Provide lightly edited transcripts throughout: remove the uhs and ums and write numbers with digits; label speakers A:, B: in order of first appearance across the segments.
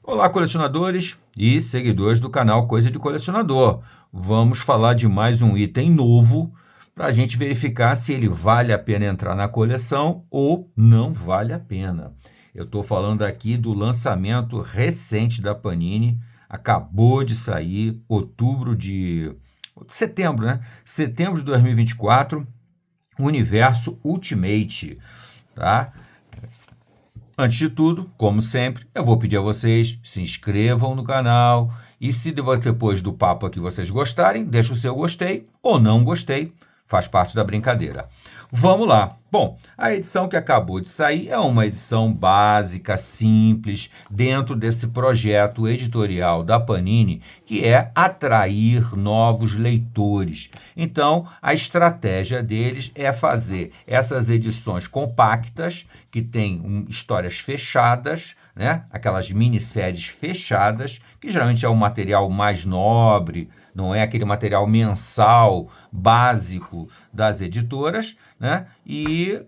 A: Olá, colecionadores e seguidores do canal Coisa de Colecionador. Vamos falar de mais um item novo para a gente verificar se ele vale a pena entrar na coleção ou não vale a pena. Eu estou falando aqui do lançamento recente da Panini, acabou de sair, setembro, né? Setembro de 2024, Universo Ultimate, tá? Antes de tudo, como sempre, eu vou pedir a vocês, se inscrevam no canal e se depois do papo aqui vocês gostarem, deixa o seu gostei ou não gostei, faz parte da brincadeira. Vamos lá. Bom, a edição que acabou de sair é uma edição básica, simples, dentro desse projeto editorial da Panini, que é atrair novos leitores. Então, a estratégia deles é fazer essas edições compactas, que têm histórias fechadas, né? Aquelas minisséries fechadas, que geralmente é o material mais nobre, não é aquele material mensal básico das editoras, né? E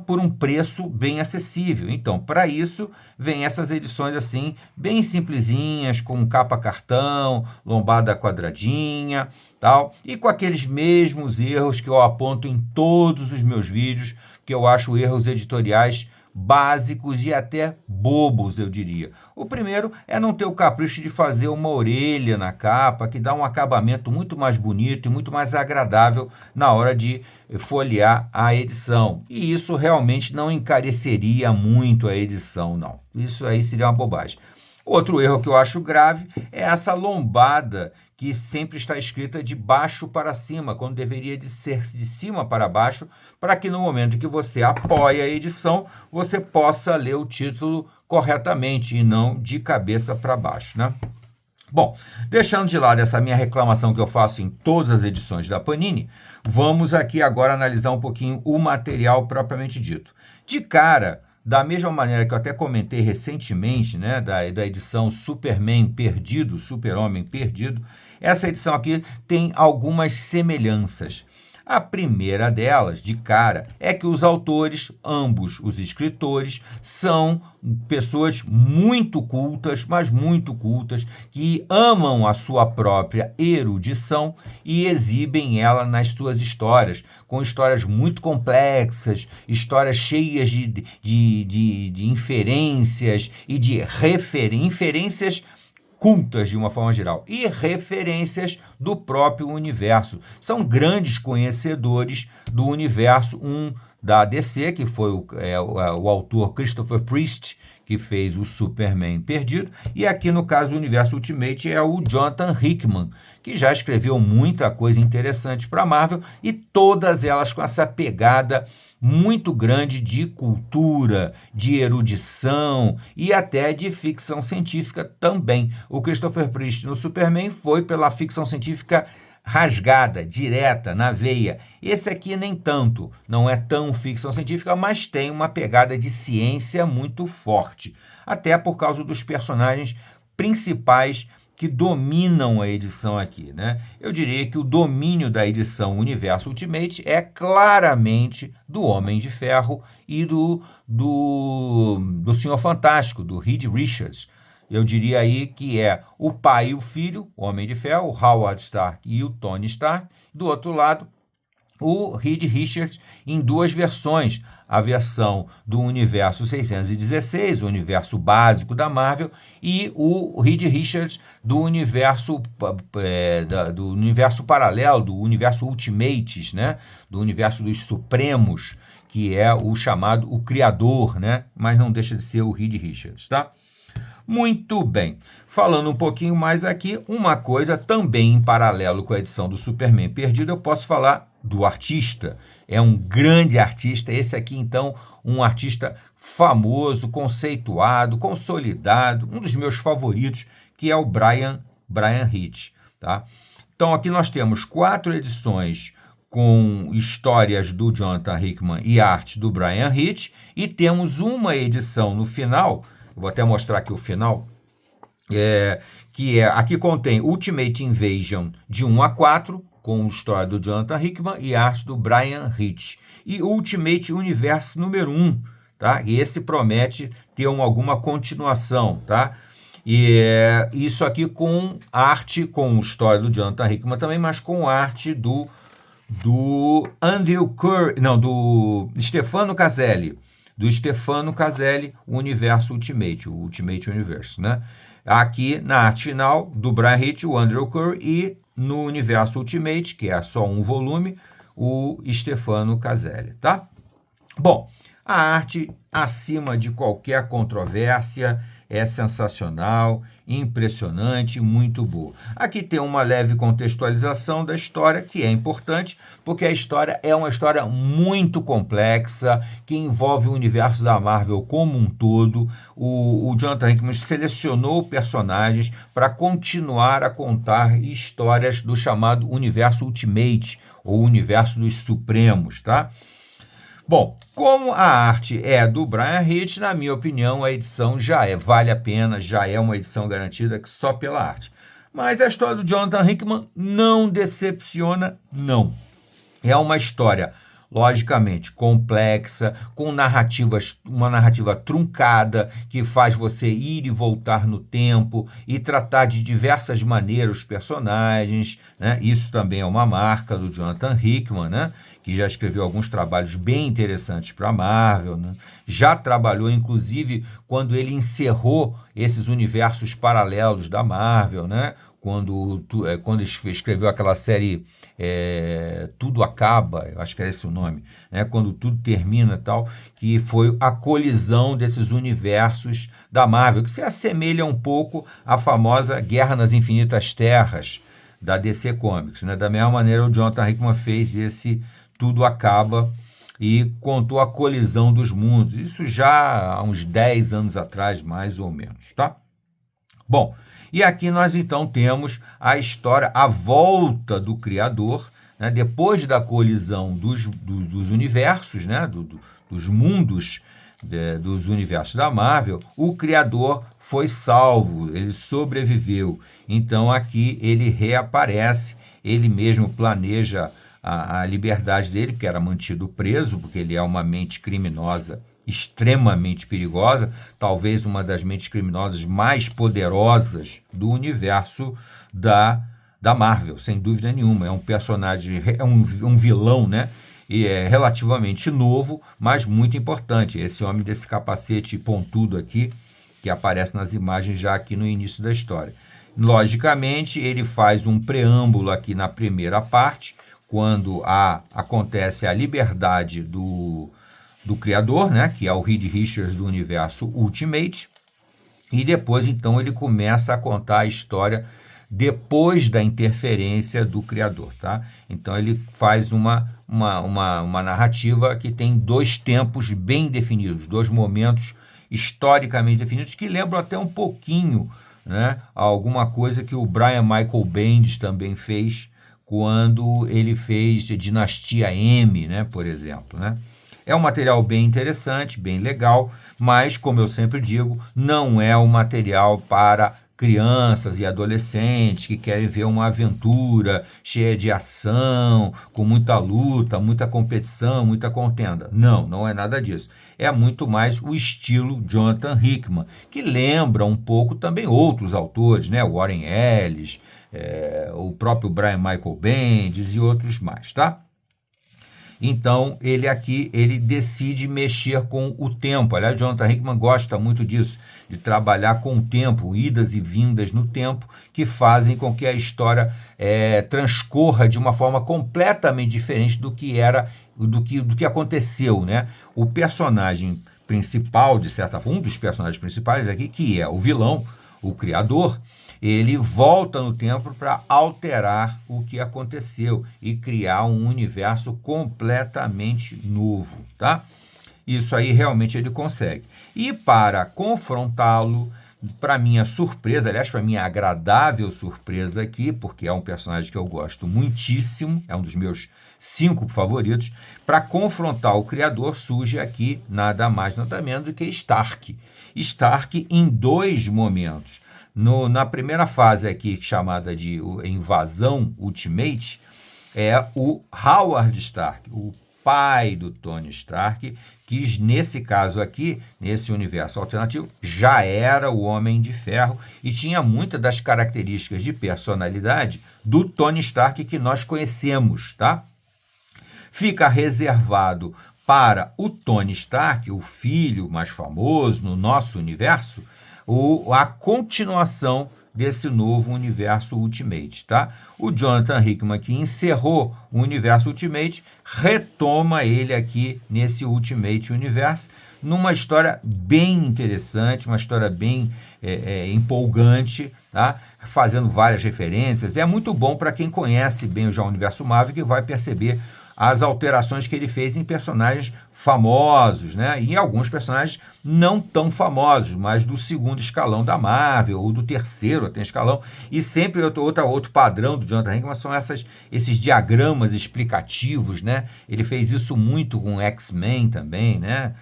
A: por um preço bem acessível. Então, para isso, vem essas edições assim, bem simplesinhas, com capa cartão, lombada quadradinha, tal, e com aqueles mesmos erros que eu aponto em todos os meus vídeos, que eu acho erros editoriais básicos e até bobos, eu diria. O primeiro é não ter o capricho de fazer uma orelha na capa, que dá um acabamento muito mais bonito e muito mais agradável na hora de folhear a edição. E isso realmente não encareceria muito a edição, não. Isso aí seria uma bobagem. Outro erro que eu acho grave é essa lombada que sempre está escrita de baixo para cima, quando deveria de ser de cima para baixo, para que no momento em que você apoia a edição, você possa ler o título corretamente e não de cabeça para baixo, né? Bom, deixando de lado essa minha reclamação que eu faço em todas as edições da Panini, vamos aqui agora analisar um pouquinho o material propriamente dito. De cara, da mesma maneira que eu até comentei recentemente, né, da edição Superman Perdido, Super-Homem Perdido, essa edição aqui tem algumas semelhanças. A primeira delas, de cara, é que os autores, ambos os escritores, são pessoas muito cultas, mas muito cultas, que amam a sua própria erudição e exibem ela nas suas histórias, com histórias muito complexas, histórias cheias de inferências e de inferências cultas de uma forma geral e referências do próprio universo. São grandes conhecedores do universo, da DC, que foi o autor Christopher Priest, que fez o Superman Perdido, e aqui no caso do Universo Ultimate é o Jonathan Hickman, que já escreveu muita coisa interessante para a Marvel, e todas elas com essa pegada muito grande de cultura, de erudição e até de ficção científica também. O Christopher Priest no Superman foi pela ficção científica rasgada, direta, na veia. Esse aqui nem tanto, não é tão ficção científica, mas tem uma pegada de ciência muito forte, até por causa dos personagens principais que dominam a edição aqui, né? Eu diria que o domínio da edição Universo Ultimate é claramente do Homem de Ferro e do Senhor Fantástico, do Reed Richards. Eu diria aí que é o pai e o filho, o Homem de Ferro, o Howard Stark e o Tony Stark. Do outro lado, o Reed Richards em duas versões, a versão do universo 616, o universo básico da Marvel, e o Reed Richards do universo paralelo, do universo Ultimates, né? Do universo dos Supremos, que é o chamado o Criador, né? Mas não deixa de ser o Reed Richards, tá? Muito bem. Falando um pouquinho mais aqui, uma coisa também em paralelo com a edição do Superman Perdido, eu posso falar do artista. É um grande artista, esse aqui então, um artista famoso, conceituado, consolidado, um dos meus favoritos, que é o Bryan Hitch, tá? Então aqui nós temos 4 edições com histórias do Jonathan Hickman e arte do Bryan Hitch, e temos uma edição no final. Vou até mostrar aqui o final, aqui contém Ultimate Invasion de 1 a 4, com história do Jonathan Hickman e arte do Bryan Hitch. E Ultimate Universe número 1, tá? E esse promete ter alguma continuação, tá? E isso aqui com arte, com história do Jonathan Hickman também, mas com arte do Andrew Curry, não, do Stefano Caselli. Do Stefano Caselli, o Universo Ultimate, o Ultimate Universe, né? Aqui na arte final do Brian Hitch, o Andrew Curry, e no Universo Ultimate, que é só um volume, o Stefano Caselli, tá? Bom, a arte, acima de qualquer controvérsia, é sensacional, impressionante, muito boa. Aqui tem uma leve contextualização da história, que é importante, porque a história é uma história muito complexa, que envolve o universo da Marvel como um todo. O Jonathan Hickman selecionou personagens para continuar a contar histórias do chamado Universo Ultimate, ou Universo dos Supremos, tá? Bom, como a arte é do Brian Hitch, na minha opinião, a edição vale a pena, já é uma edição garantida só pela arte. Mas a história do Jonathan Hickman não decepciona, não. É uma história, logicamente, complexa, com uma narrativa truncada, que faz você ir e voltar no tempo e tratar de diversas maneiras os personagens, né? Isso também é uma marca do Jonathan Hickman, né? Que já escreveu alguns trabalhos bem interessantes para a Marvel, né? Já trabalhou, inclusive, quando ele encerrou esses universos paralelos da Marvel, né? Quando escreveu aquela série Tudo Acaba, eu acho que é esse o nome, né? Quando tudo termina e tal, que foi a colisão desses universos da Marvel, que se assemelha um pouco à famosa Guerra nas Infinitas Terras da DC Comics, né? Da mesma maneira, o Jonathan Hickman fez esse Tudo Acaba e contou a colisão dos mundos. Isso já há uns 10 anos atrás, mais ou menos, tá? Bom, e aqui nós então temos a história, a volta do Criador, né? Depois da colisão dos universos, né? Dos mundos, dos universos da Marvel, o Criador foi salvo, ele sobreviveu. Então aqui ele reaparece, ele mesmo planeja a liberdade dele, que era mantido preso, porque ele é uma mente criminosa extremamente perigosa, talvez uma das mentes criminosas mais poderosas do universo da Marvel, sem dúvida nenhuma. É um personagem, é um vilão, né? E é relativamente novo, mas muito importante. Esse homem desse capacete pontudo aqui, que aparece nas imagens já aqui no início da história. Logicamente, ele faz um preâmbulo aqui na primeira parte, quando acontece a liberdade do Criador, né, que é o Reed Richards do universo Ultimate, e depois, então, ele começa a contar a história depois da interferência do Criador, tá? Então, ele faz uma narrativa que tem dois tempos bem definidos, dois momentos historicamente definidos, que lembram até um pouquinho, né, alguma coisa que o Brian Michael Bendis também fez, quando ele fez Dinastia M, né, por exemplo, né? É um material bem interessante, bem legal, mas, como eu sempre digo, não é um material para crianças e adolescentes que querem ver uma aventura cheia de ação, com muita luta, muita competição, muita contenda. Não, não é nada disso. É muito mais o estilo Jonathan Hickman, que lembra um pouco também outros autores, né? Warren Ellis, o próprio Brian Michael Bendis e outros mais, tá? Então, ele decide mexer com o tempo. Aliás, o Jonathan Hickman gosta muito disso, de trabalhar com o tempo, idas e vindas no tempo, que fazem com que a história transcorra de uma forma completamente diferente do que aconteceu, né? O personagem principal, de certa forma, um dos personagens principais aqui, que é o vilão, o Criador, ele volta no tempo para alterar o que aconteceu e criar um universo completamente novo, tá? Isso aí realmente ele consegue. E para confrontá-lo, para minha surpresa, aliás, para minha agradável surpresa aqui, porque é um personagem que eu gosto muitíssimo, é um dos meus 5 favoritos, para confrontar o Criador surge aqui nada mais, nada menos do que Stark. Stark em 2 momentos. Na primeira fase aqui, chamada de Invasão Ultimate, é o Howard Stark, o pai do Tony Stark, que nesse caso aqui, nesse universo alternativo, já era o Homem de Ferro e tinha muitas das características de personalidade do Tony Stark que nós conhecemos, tá? Fica reservado para o Tony Stark, o filho mais famoso no nosso universo, a continuação desse novo universo Ultimate, tá? O Jonathan Hickman, que encerrou o universo Ultimate, retoma ele aqui nesse Ultimate Universe, numa história bem interessante, uma história bem empolgante, tá? Fazendo várias referências. É muito bom para quem conhece bem já o universo Marvel, que vai perceber as alterações que ele fez em personagens famosos, né? E em alguns personagens não tão famosos, mas do segundo escalão da Marvel, ou do terceiro até escalão. E sempre outro padrão do Jonathan Hickman são esses diagramas explicativos, né? Ele fez isso muito com X-Men também, né?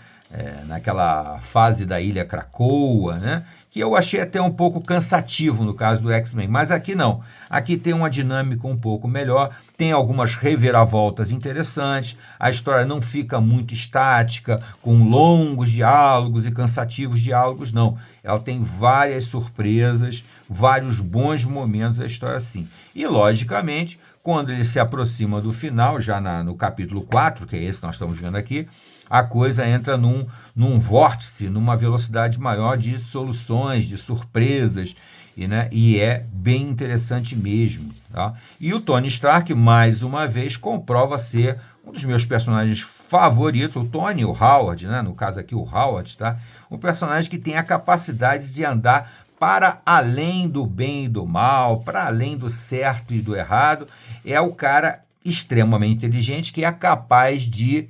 A: Naquela fase da Ilha Krakoa, né? Que eu achei até um pouco cansativo no caso do X-Men, mas aqui não. Aqui tem uma dinâmica um pouco melhor, tem algumas reviravoltas interessantes, a história não fica muito estática, com longos diálogos e cansativos diálogos, não. Ela tem várias surpresas, vários bons momentos da história assim. E, logicamente, quando ele se aproxima do final, já no capítulo 4, que é esse que nós estamos vendo aqui, a coisa entra num vórtice, numa velocidade maior de soluções, de surpresas, e é bem interessante mesmo. Tá? E o Tony Stark, mais uma vez, comprova ser um dos meus personagens favoritos, o Tony, o Howard, né? No caso aqui o Howard, tá? Um personagem que tem a capacidade de andar para além do bem e do mal, para além do certo e do errado. É o cara extremamente inteligente que é capaz de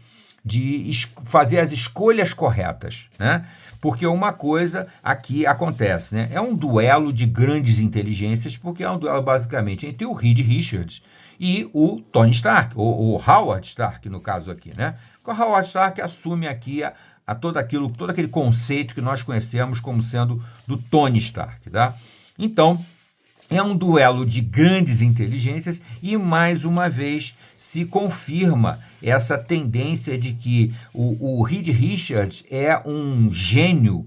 A: fazer as escolhas corretas, né? Porque uma coisa aqui acontece, né? É um duelo de grandes inteligências, porque é um duelo basicamente entre o Reed Richards e o Tony Stark, ou o Howard Stark, no caso aqui, né? O Howard Stark assume aqui todo aquele conceito que nós conhecemos como sendo do Tony Stark, tá? Então, é um duelo de grandes inteligências e, mais uma vez, se confirma essa tendência de que o Reed Richards é um gênio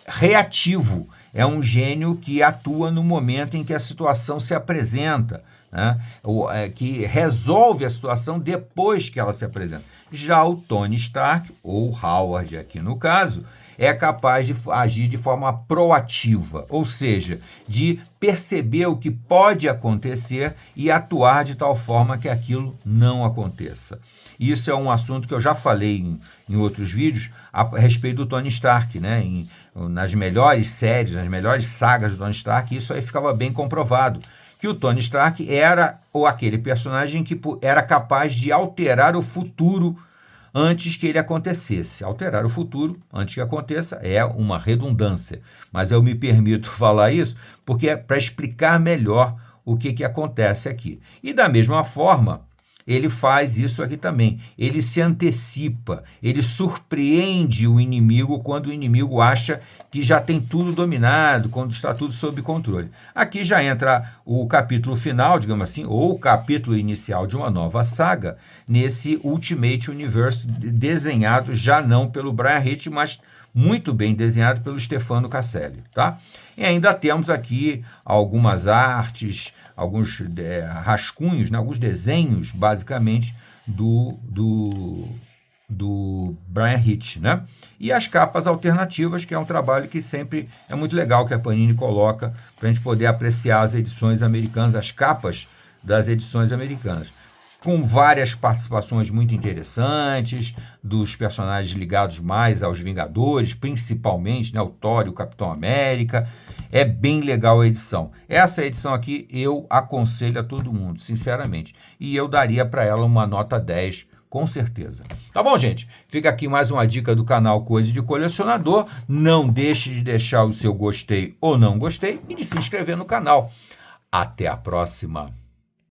A: reativo, é um gênio que atua no momento em que a situação se apresenta, né? Que resolve a situação depois que ela se apresenta. Já o Tony Stark, ou Howard aqui no caso, é capaz de agir de forma proativa, ou seja, de perceber o que pode acontecer e atuar de tal forma que aquilo não aconteça. Isso é um assunto que eu já falei em outros vídeos a respeito do Tony Stark, né? Nas melhores séries, nas melhores sagas do Tony Stark, isso aí ficava bem comprovado, que o Tony Stark era aquele personagem que era capaz de alterar o futuro antes que ele acontecesse. Alterar o futuro antes que aconteça é uma redundância, mas eu me permito falar isso porque é para explicar melhor o que acontece aqui. E da mesma forma, ele faz isso aqui também. Ele se antecipa, ele surpreende o inimigo quando o inimigo acha que já tem tudo dominado, quando está tudo sob controle. Aqui já entra o capítulo final, digamos assim, ou o capítulo inicial de uma nova saga, nesse Ultimate Universe desenhado já não pelo Bryan Hitch, mas muito bem desenhado pelo Stefano Caselli, tá? E ainda temos aqui algumas artes, alguns rascunhos, né, alguns desenhos, basicamente, do Bryan Hitch, né? E as capas alternativas, que é um trabalho que sempre é muito legal, que a Panini coloca para a gente poder apreciar as edições americanas, as capas das edições americanas, com várias participações muito interessantes dos personagens ligados mais aos Vingadores, principalmente, né, o Thor e o Capitão América. É bem legal a edição. Essa edição aqui eu aconselho a todo mundo, sinceramente. E eu daria para ela uma nota 10, com certeza. Tá bom, gente? Fica aqui mais uma dica do canal Coisa de Colecionador. Não deixe de deixar o seu gostei ou não gostei e de se inscrever no canal. Até a próxima!